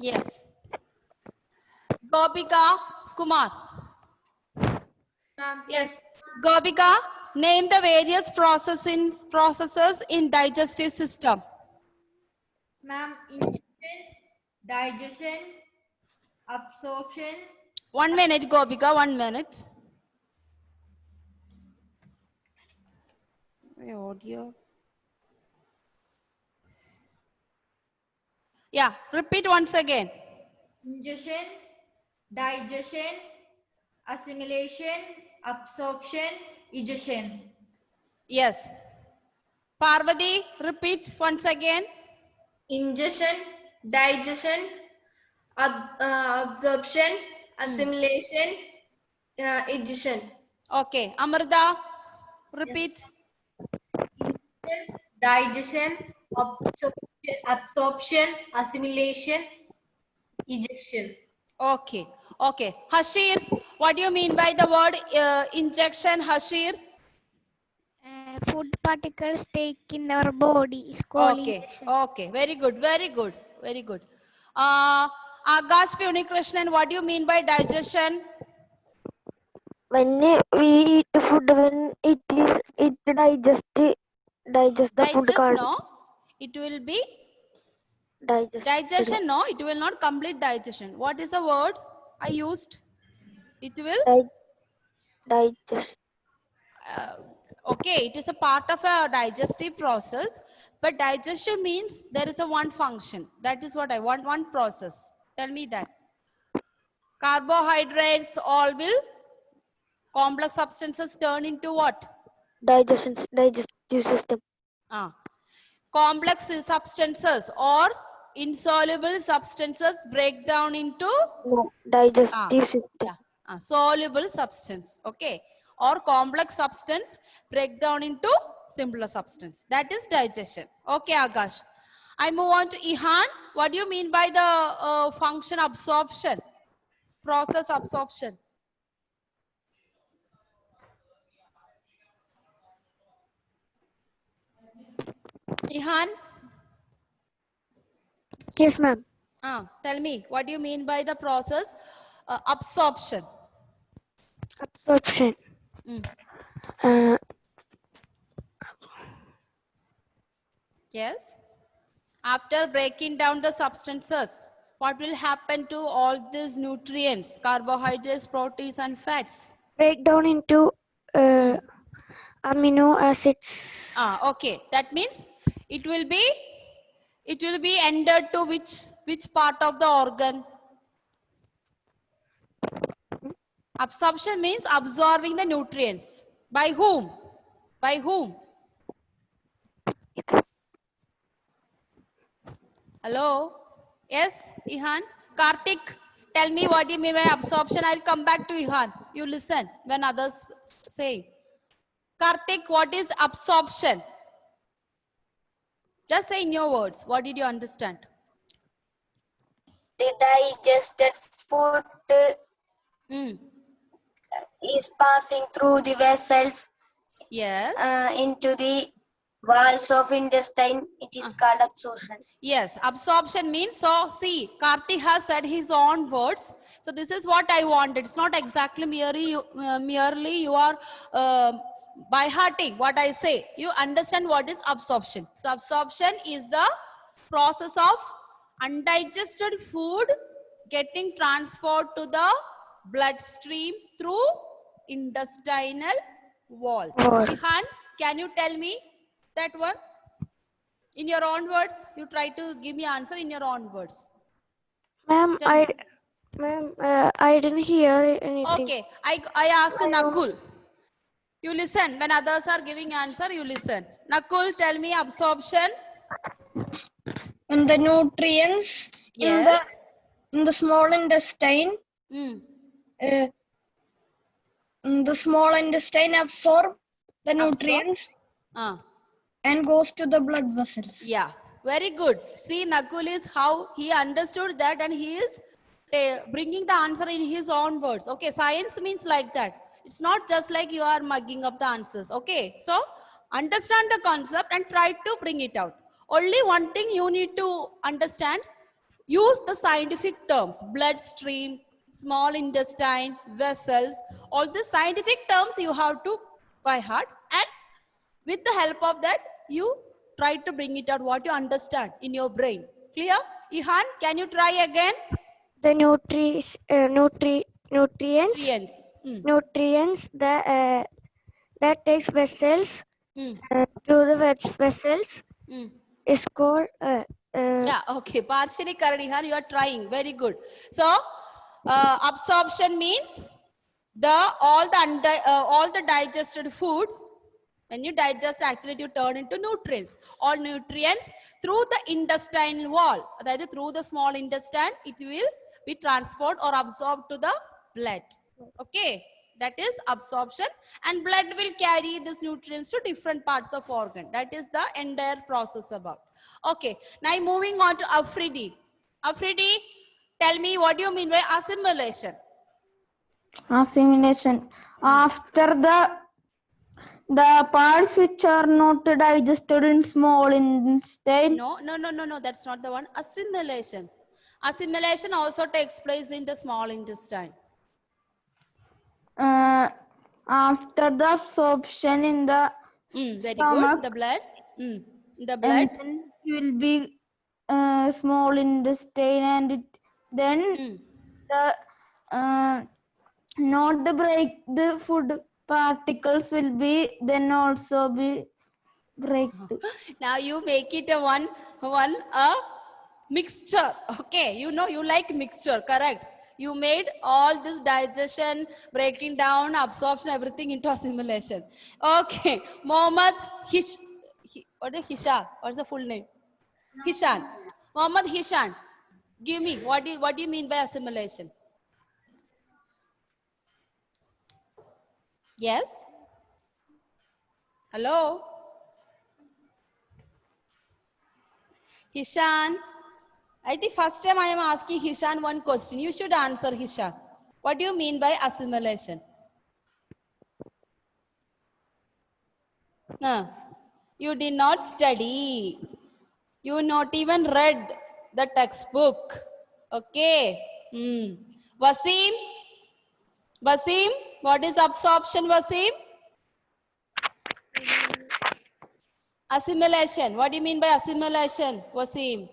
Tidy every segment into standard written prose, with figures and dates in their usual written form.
Yes. Gopika Kumar. Yes. Gopika, name the various processes in digestive system. Ma'am, ingestion, digestion, absorption. 1 minute, Gopika, 1 minute. My audio. Yeah, repeat once again. Ingestion, digestion, assimilation, absorption, egestion. Yes. Parvati, repeat once again. Ingestion, digestion, absorption, assimilation, egestion. Okay. Amrita, repeat. Ingestion, digestion, absorption, assimilation, egestion. Okay. Okay. Hashir, what do you mean by the word injection, Hashir? Food particles take in our body is called Okay. ingestion. Okay. Very good. Very good. Very good. Agash Punikrishnan, what do you mean by digestion? When we eat food, when it digest the food Digest, called no? It will be digest. digestion, no? It will not complete digestion. What is the word I used? It will? Digest. Okay, it is a part of a digestive process, but digestion means there is a one function. That is what I want, one process. Tell me that. Carbohydrates all will, complex substances turn into what? Digestive system. Complex substances or insoluble substances break down into No, digestive system. soluble substance, okay, or complex substance break down into simpler substance. That is digestion. Okay, Akash. I move on to Ihan. What do you mean by the function absorption? Process absorption. Ihan, Yes, ma'am. tell me, what do you mean by the process absorption? Absorption. Yes. After breaking down the substances, what will happen to all these nutrients, carbohydrates, proteins, and fats? Break down into amino acids. Okay. That means it will be entered to which part of the organ? Absorption means absorbing the nutrients. By whom? By whom? Hello? Yes, Ihan? Karthik, tell me what you mean by absorption. I'll come back to Ihan. You listen when others say. Karthik, what is absorption? Just say in your words. What did you understand? The digested food is passing through the vessels Yes. into the walls of intestine. It is called absorption. Yes, absorption means, so see, Karthik has said his own words. So this is what I wanted. It's not exactly merely you are by hearting what I say. You understand what is absorption. So absorption is the process of undigested food getting transferred to the bloodstream through intestinal wall. Ihan, can you tell me that one? In your own words, you try to give me answer in your own words. Ma'am, I didn't hear anything. Okay, I asked Nakul. You listen. When others are giving answer, you listen. Nakul, tell me absorption. When the nutrients Yes. in the small intestine, the small intestine absorb the nutrients and goes to the blood vessels. Yeah, very good. See, Nakul is how he understood that, and he is bringing the answer in his own words. Okay, science means like that. It's not just like you are mugging up the answers. Okay, so understand the concept and try to bring it out. Only one thing you need to understand. use the scientific terms, bloodstream, small intestine, vessels, all the scientific terms you have to by heart, and with the help of that, you try to bring it out what you understand in your brain. Clear? Ihan, can you try again? The nutrients Nutrients. nutrients that takes vessels Mm. through the vessels Mm. is called Yeah, okay, partially correct, Ihan, you are trying, very good. So absorption means all the digested food. When you digest, actually you turn into nutrients. All nutrients through the intestinal wall, that is through the small intestine, it will be transported or absorbed to the blood. Okay, that is absorption, and blood will carry these nutrients to different parts of organ. That is the entire process about. Okay, now moving on to Afridi. Afridi, tell me what do you mean by assimilation? Assimilation. After the parts which are not digested in small intestine. No, that's not the one. Assimilation. Assimilation also takes place in the small intestine. After the absorption in the Very stomach, good. The blood. The blood. and then it will be small intestine, and then the not the break the food particles will be then also be break. Now you make it a one mixture. Okay, you know you like mixture, correct? You made all this digestion, breaking down, absorption, everything into assimilation. Okay, Mohammed what is Hishan? What's the full name? Hishan. Mohammed Hishan. Give me what do you mean by assimilation? Yes. Hello. Hishan. I think first time I am asking Hishan one question. You should answer, Hishan. What do you mean by assimilation? No. You did not study. You not even read the textbook. Okay. Wasim? Wasim? What is absorption, Wasim? Assimilation. What do you mean by assimilation, Wasim?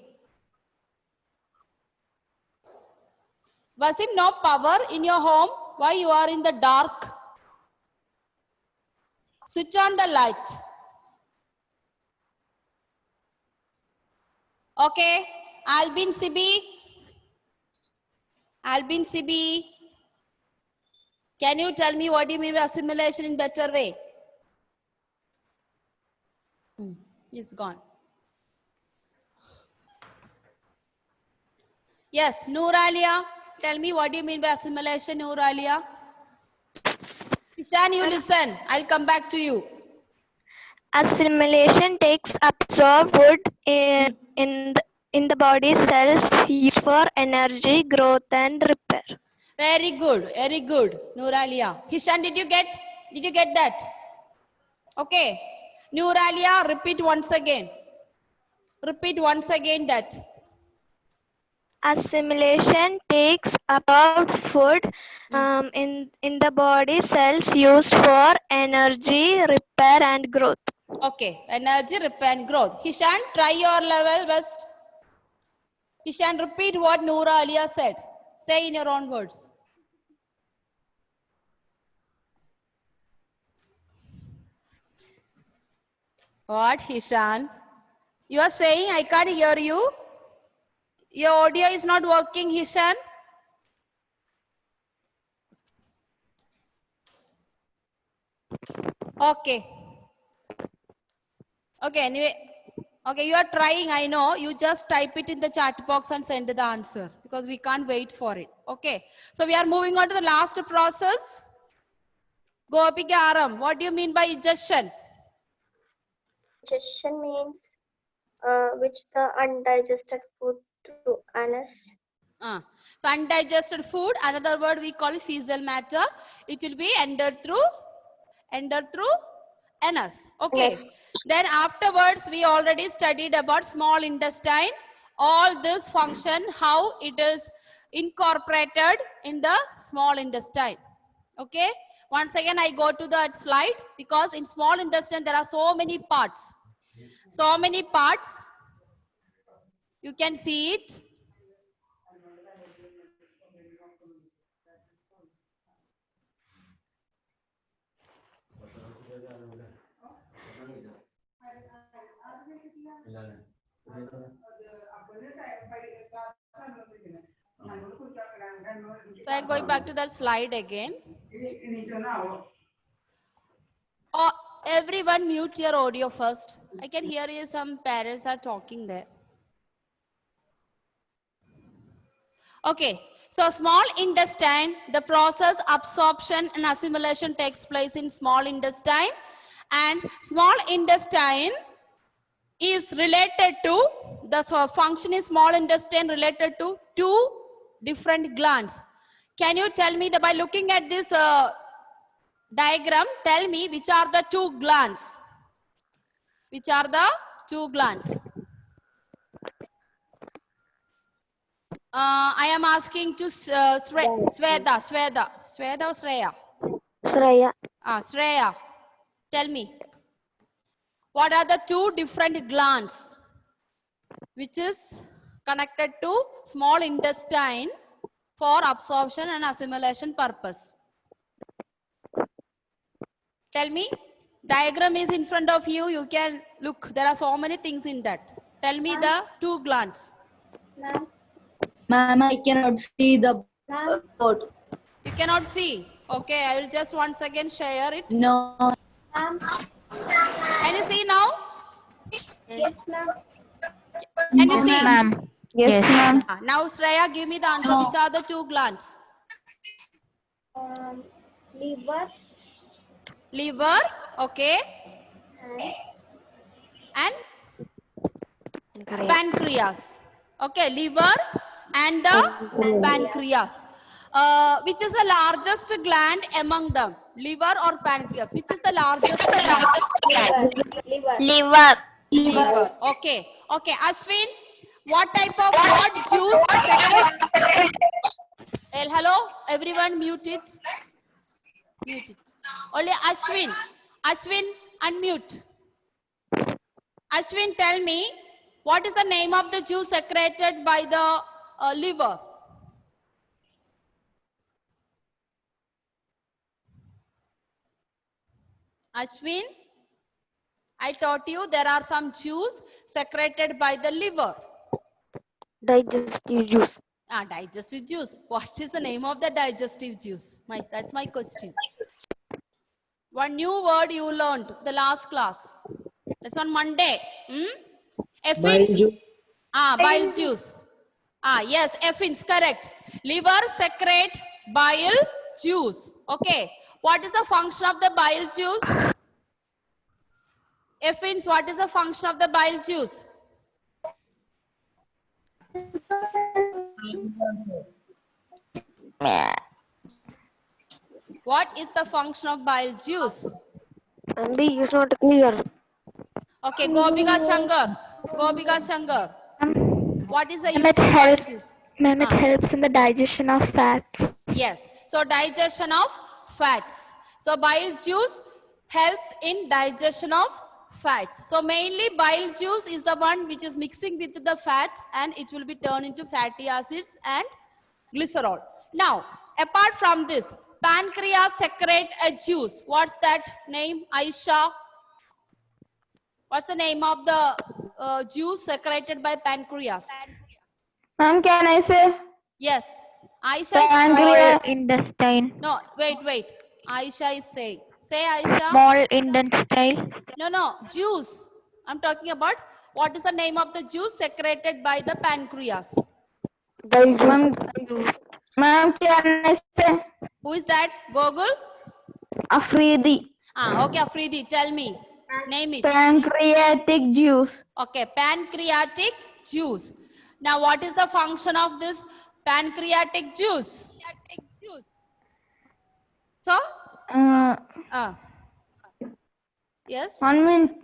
Wasim, no power in your home? Why you are in the dark? Switch on the light. Okay. Albin Sibi. Albin Sibi. Can you tell me what do you mean by assimilation in better way? It's gone. Yes, Nouralia. Tell me what do you mean by assimilation, Nouralia? Ishan, you listen. I'll come back to you. Assimilation takes absorbed food in the body cells used for energy, growth, and repair. Very good, Nouralia. Hishan, did you get that? Okay. Nouralia, repeat once again. Repeat once again that. Assimilation takes absorbed food in the body cells used for energy, repair, and growth. Okay, energy, repair, and growth. Hishan, try your level best. Hishan, repeat what Nouralia said. Say in your own words. What, Hishan? You are saying I can't hear you? Your audio is not working, Hishan? Okay. Okay, anyway. Okay, you are trying, I know. You just type it in the chat box and send the answer because we can't wait for it. Okay. So we are moving on to the last process. Gopika Aram, what do you mean by ingestion? Digestion means which the undigested food to anus. So undigested food, another word we call fecal matter. It will be entered through anus. Okay. Yes. Then afterwards, we already studied about small intestine. all this function, how it is incorporated in the small intestine. Okay, once again I go to that slide, because in small intestine there are so many parts. So many parts. You can see it. So I'm going back to that slide again. Oh, everyone mute your audio first. I can hear you, some parents are talking there. Okay, so small intestine, the process absorption and assimilation takes place in small intestine, and small intestine is related to, the function in small intestine related to two different glands. Can you tell me that by looking at this diagram, tell me which are the two glands? Which are the two glands? I am asking to Sweda or Shreya? Shreya. Shreya, tell me. What are the two different glands which is connected to small intestine for absorption and assimilation purpose? Tell me. Diagram is in front of you. You can look. There are so many things in that. Tell me the two glands. Ma'am, I cannot see the board. You cannot see. Okay, I will just once again share it. No. Can you see now? Yes, ma'am. Can you see? Ma'am. Yes, ma'am. Now Shreya, give me the answer. No. Which are the two glands? Liver Liver, okay, and pancreas. Okay, liver and the pancreas. Which is the largest gland among them? Liver or pancreas? Which is the largest gland? Liver. Liver. Okay. Okay. Ashwin, what type of what juice? Hello, everyone, mute it. Mute it. Only Ashwin. Ashwin, unmute. Ashwin, tell me, what is the name of the juice secreted by the liver? Ashwin, I taught you there are some juice secreted by the liver. Digestive juice. Digestive juice. What is the name of the digestive juice? That's my question. One new word you learned the last class. That's on Monday. Bile juice. Bile juice. Yes, Effins, correct. Liver secrete bile juice. Okay. What is the function of the bile juice? Effins, what is the function of the bile juice? What is the function of bile juice? MB is not clear. Okay, Gopika Shankar. Gopika Shankar. What is the use It of bile helps. juice? Ma'am, it helps in the digestion of fats. Yes. So digestion of fats. So bile juice helps in digestion of fats. So mainly bile juice is the one which is mixing with the fat and it will be turned into fatty acids and glycerol. Now, apart from this, pancreas secrete a juice. What's that name, Aisha? What's the name of the juice secreted by pancreas? Ma'am, can I say? Yes. Aisha Pancreas. Intestine. No, wait. Aisha is saying. Say, Aisha. Small intestine. No, juice. I'm talking about what is the name of the juice secreted by the pancreas? Ma'am, can I say? Who is that? Gogul? Afridi. Okay, Afridi, tell me. Name it. Pancreatic juice. Okay, pancreatic juice. Now, what is the function of this pancreatic juice? So? Yes? 1 minute.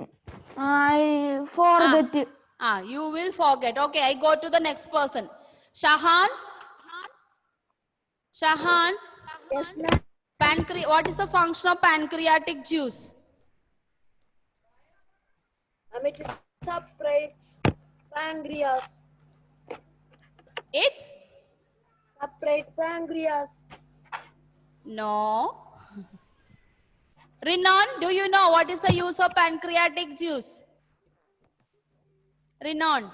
I forget. You will forget. Okay, I go to the next person. Shahan. Shahan. Yes, ma'am. What is the function of pancreatic juice? It separates pancreas. It? Separate pancreas. No. Rinon, do you know what is the use of pancreatic juice? Rinon,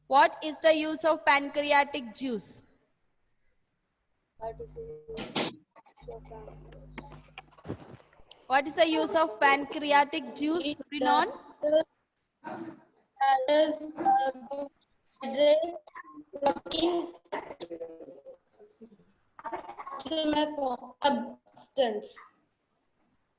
what is the use of pancreatic juice? What is the use of pancreatic juice, Rinon?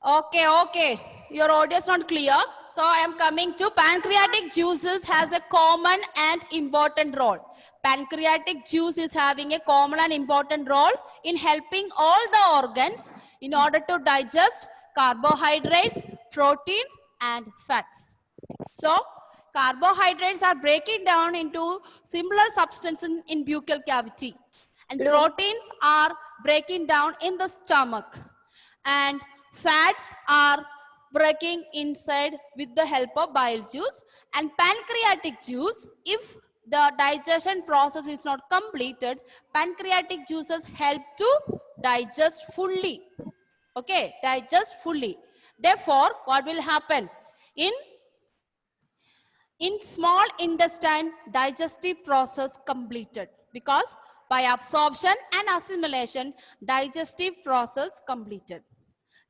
Okay. Your audio is not clear. So I am coming to pancreatic juices has a common and important role. Pancreatic juice is having a common and important role in helping all the organs in order to digest carbohydrates, proteins, and fats. So carbohydrates are breaking down into similar substances in buccal cavity, and proteins are breaking down in the stomach, and fats are breaking inside with the help of bile juice. And pancreatic juice, if the digestion process is not completed, pancreatic juices help to digest fully. Okay, digest fully. Therefore, what will happen? In small intestine, digestive process completed, because by absorption and assimilation, digestive process completed.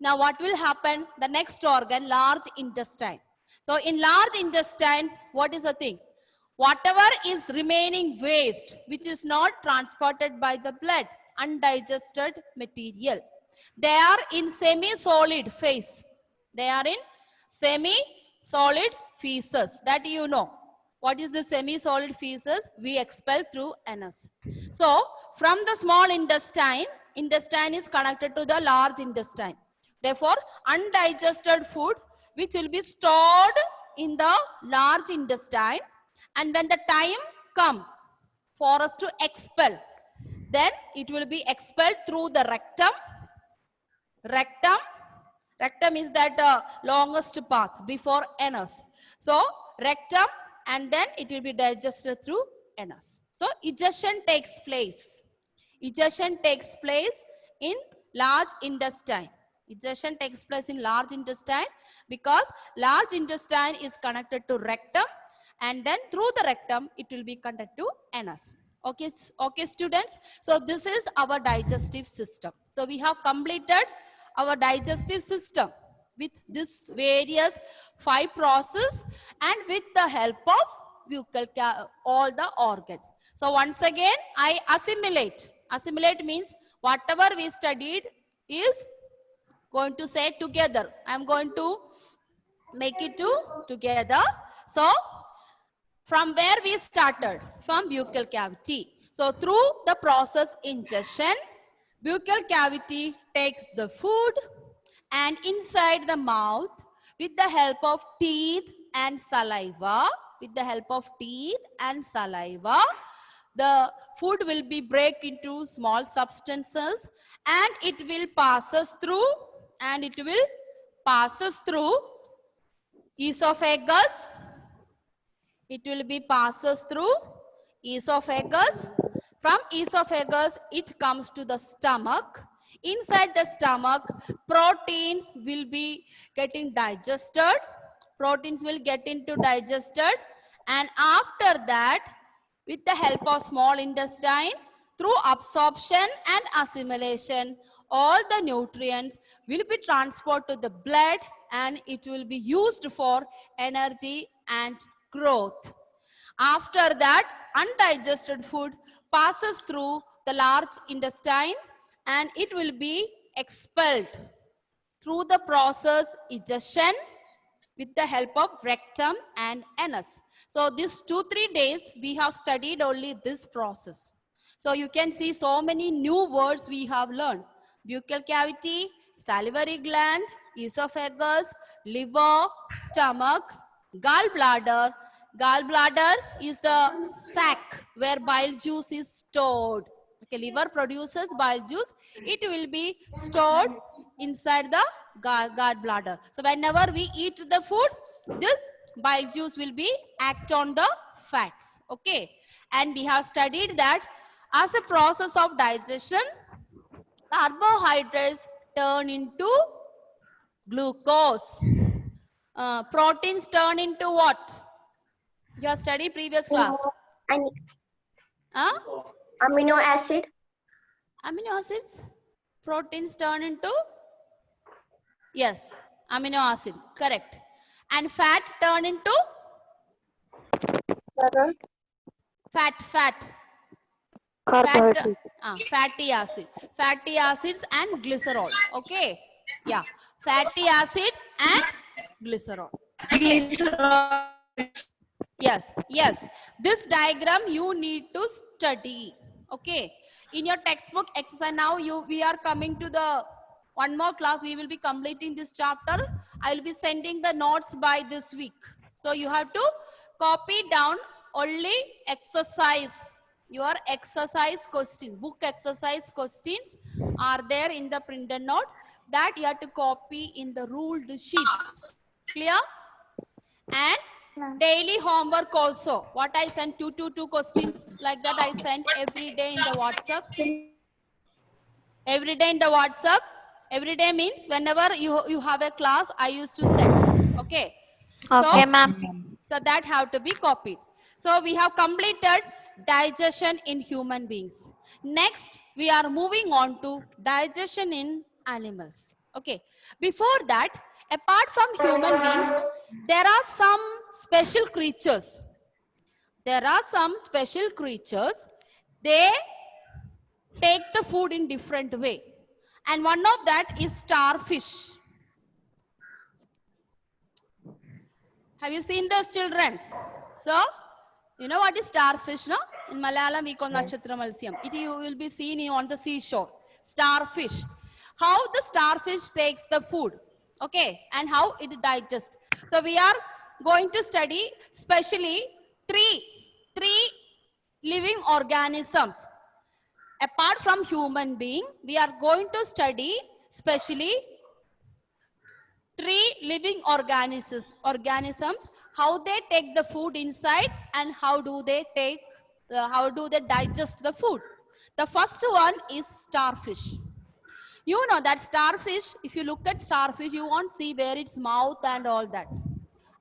Now what will happen? The next organ, large intestine. So in large intestine, what is the thing? Whatever is remaining waste, which is not transported by the blood, undigested material, they are in semi-solid phase. They are in semi-solid feces. That you know. What is the semi-solid feces? We expel through anus. So from the small intestine is connected to the large intestine. Therefore, undigested food which will be stored in the large intestine, and when the time comes for us to expel, then it will be expelled through the rectum. Rectum is that longest path before anus. So rectum, and then it will be digested through anus. So egestion takes place. Egestion takes place in large intestine. Egestion takes place in large intestine because large intestine is connected to rectum, and then through the rectum it will be connected to anus. Okay, students. So this is our digestive system. So we have completed our digestive system with this various 5 processes and with the help of all the organs. So once again, I assimilate. Assimilate means whatever we studied is going to say together. I am going to make it together. So from where we started? From buccal cavity. So through the process ingestion, buccal cavity takes the food, and inside the mouth, with the help of teeth and saliva, the food will be break into small substances, and it will passes through esophagus. It will be passes through esophagus. From esophagus, it comes to the stomach. Inside the stomach, proteins will be getting digested. Proteins will get into digested, and after that, with the help of small intestine, through absorption and assimilation, all the nutrients will be transferred to the blood, and it will be used for energy and growth. After that, undigested food passes through the large intestine, and it will be expelled through the process egestion with the help of rectum and anus. So these 2-3 days we have studied only this process. So you can see so many new words we have learned. Buccal cavity, salivary gland, esophagus, liver, stomach, gallbladder, Gallbladder is the sac where bile juice is stored. Okay, liver produces bile juice. It will be stored inside the gallbladder. So whenever we eat the food, this bile juice will be act on the fats. Okay, and we have studied that as a process of digestion, carbohydrates turn into glucose. Proteins turn into what? You have studied previous class. And Huh? amino acid. Amino acids. Proteins turn into? Yes, amino acid. Correct. And fat turn into? Fat. Carbohydrate. Fatty acid. Fatty acids and glycerol. Okay. Yeah. Fatty acid and glycerol. Yes. This diagram you need to study. Okay. In your textbook exercise now we are coming to the one more class. We will be completing this chapter. I will be sending the notes by this week. So you have to copy down only exercise. Your exercise questions, book exercise questions are there in the printed note that you have to copy in the ruled sheets. Clear? And daily homework also. What I sent 2 questions like that I sent every day in the WhatsApp. Every day in the WhatsApp. Every day means whenever you have a class, I used to send. Okay. Okay, ma'am. So that have to be copied. So we have completed digestion in human beings. Next, we are moving on to digestion in animals. Okay. Before that, apart from human beings, there are some special creatures. There are some special creatures. They take the food in different way. And one of that is starfish. Have you seen those children? So, you know what is starfish, no? In Malayalam, we call Nakshatra Malsyam. You will be seen on the seashore. Starfish. How the starfish takes the food. Okay. And how it digests. So, we are going to study specially three living organisms. Apart from human being, we are going to study specially 3 living organisms, how they take the food inside and how do they digest the food. The first one is starfish. You know that starfish, if you look at starfish, you won't see where its mouth and all that.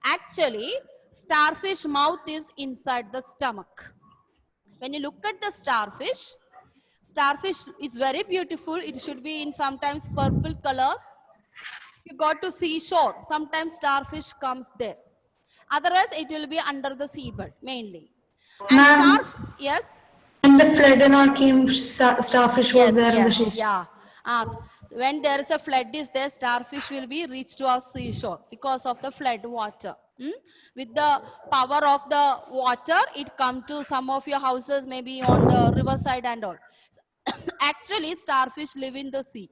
Actually, starfish mouth is inside the stomach. When you look at the starfish is very beautiful. It should be in sometimes purple color. You go to seashore, sometimes starfish comes there. Otherwise, it will be under the seabed mainly. And yes? And the flood and all came, starfish was there in the seashore. Yeah. When there is a flood is there, starfish will be reached to our seashore because of the flood water. With the power of the water, it come to some of your houses, maybe on the riverside and all. Actually, starfish live in the sea.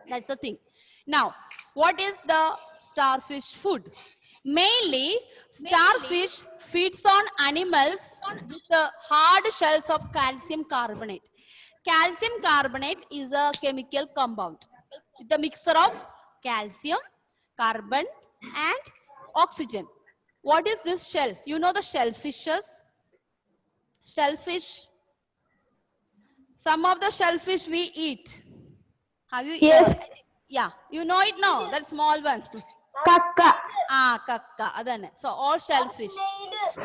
That's the thing. Now, what is the starfish food? Mainly, starfish feeds on animals with the hard shells of calcium carbonate. Calcium carbonate is a chemical compound. It's a mixture of calcium, carbon, and oxygen. What is this shell? You know the shellfishes? Shellfish. Some of the shellfish we eat. Have you? Yes. Yeah, you know it now. That small one. Kakka. Kakka. Adane. So all shellfish.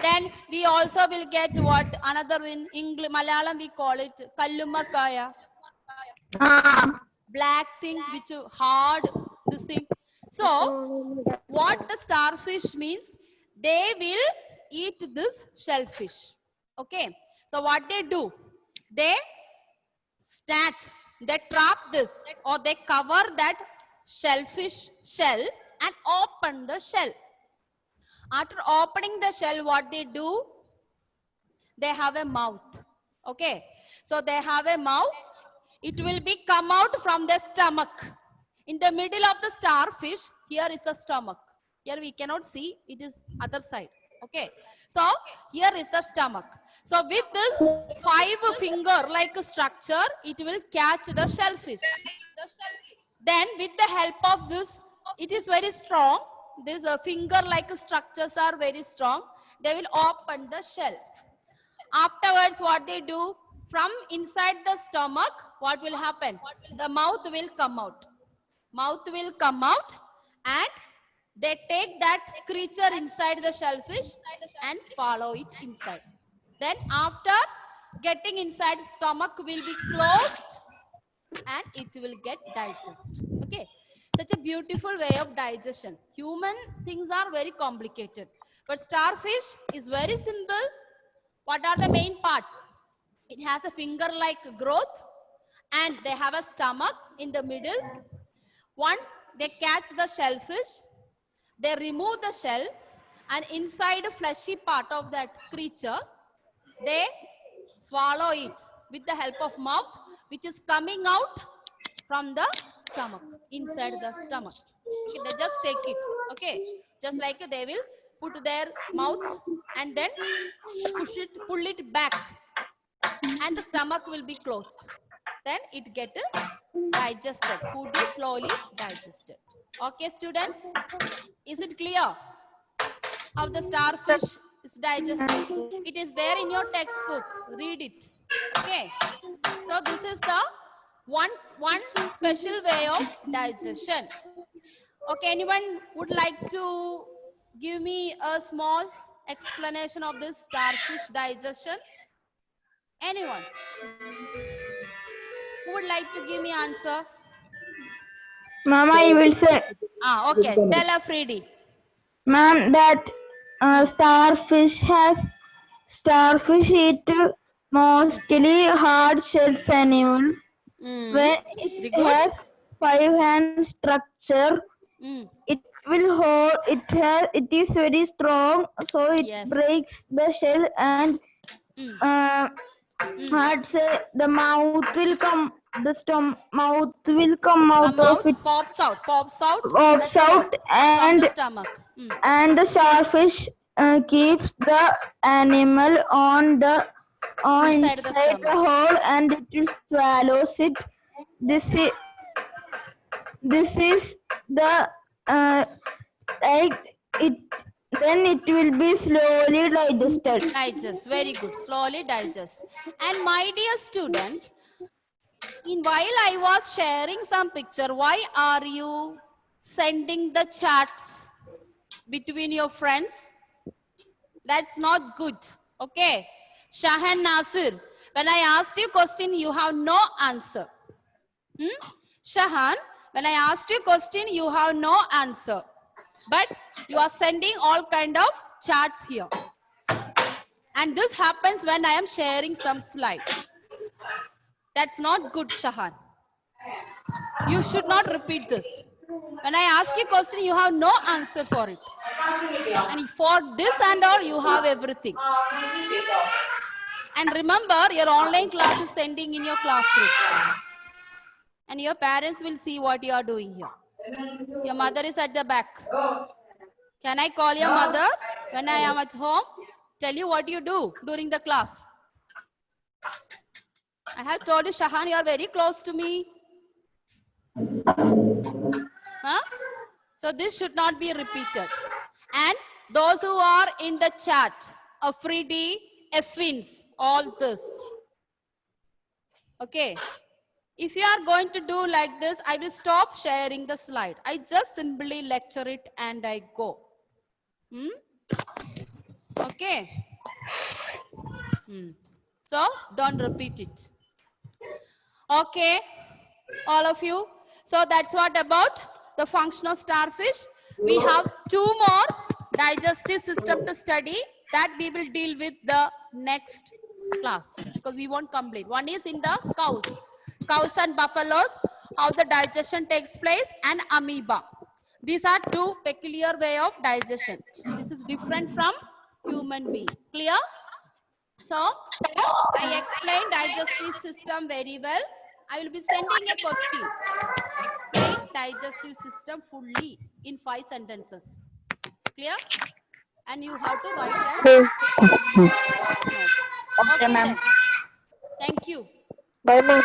Then we also will get what another in English, Malayalam we call it kallumakaya. Black thing which hard this thing. So what the starfish means, they will eat this shellfish. Okay. So what they do? They snatch, they trap this or they cover that shellfish shell and open the shell. After opening the shell, what they do? They have a mouth. Okay. So they have a mouth. It will be come out from the stomach. In the middle of the starfish, here is the stomach. Here we cannot see. It is other side. Okay. So here is the stomach. So with this 5 finger like structure, it will catch the shellfish. Then with the help of this, it is very strong. These finger like structures are very strong. They will open the shell. Afterwards, what they do, from inside the stomach, what will happen? The mouth will come out. Mouth will come out and they take that creature inside the shellfish and swallow it inside. Then after getting inside, stomach will be closed and it will get digested. Okay. Such a beautiful way of digestion. Human things are very complicated. But starfish is very simple. What are the main parts? It has a finger-like growth and they have a stomach in the middle. Once they catch the shellfish, they remove the shell and inside the fleshy part of that creature, they swallow it with the help of mouth, which is coming out from the stomach, inside the stomach. Okay, they just take it. Okay, just like they will put their mouth and then pull it back, and the stomach will be closed. Then it get digested. Food is slowly digested. Okay, students, is it clear how the starfish is digested? It is there in your textbook. Read it. Okay. So this is the one special way of digestion. Okay, anyone would like to give me a small explanation of this starfish digestion? Anyone? Who would like to give me answer? Ma'am, I will say, Okay, tell Afridi. ma'am, that starfish eat mostly hard shells animals. When it has 5-hand structure, it will hold. It is very strong, so it breaks the shell and the mouth will come. Mouth will come out of it. Pops out, and from the stomach. And the starfish keeps the animal inside the hole and it will swallows it. This is the like it. Then it will be slowly digested. Digest, very good. Slowly digest. And my dear students, while I was sharing some picture, why are you sending the chats between your friends? That's not good. Okay. Shahan Nasir, when I asked you question, you have no answer. Shahan, when I asked you question, you have no answer. But you are sending all kind of chats here. And this happens when I am sharing some slide. That's not good, Shahan. You should not repeat this. When I ask you question, you have no answer for it. And for this and all, you have everything. And remember, your online class is sending in your class group. And your parents will see what you are doing here. Your mother is at the back. Can I call your mother when I am at home? Tell you what you do during the class. I have told you, Shahan, you are very close to me. Huh? So this should not be repeated. And those who are in the chat, Afridi, Effins, all this. Okay. If you are going to do like this, I will stop sharing the slide. I just simply lecture it and I go. Okay. So don't repeat it. Okay, all of you. So that's what about the function of starfish. We have 2 more digestive system to study that we will deal with the next class because we won't complete. One is in the cows and buffaloes, how the digestion takes place, and amoeba. These are 2 peculiar way of digestion. This is different from human being. Clear? So I explained digestive system very well. I will be sending a question. Explain digestive system fully in 5 sentences. Clear? and you have to write down notes. Okay, ma'am. then. Thank you. Bye, ma'am.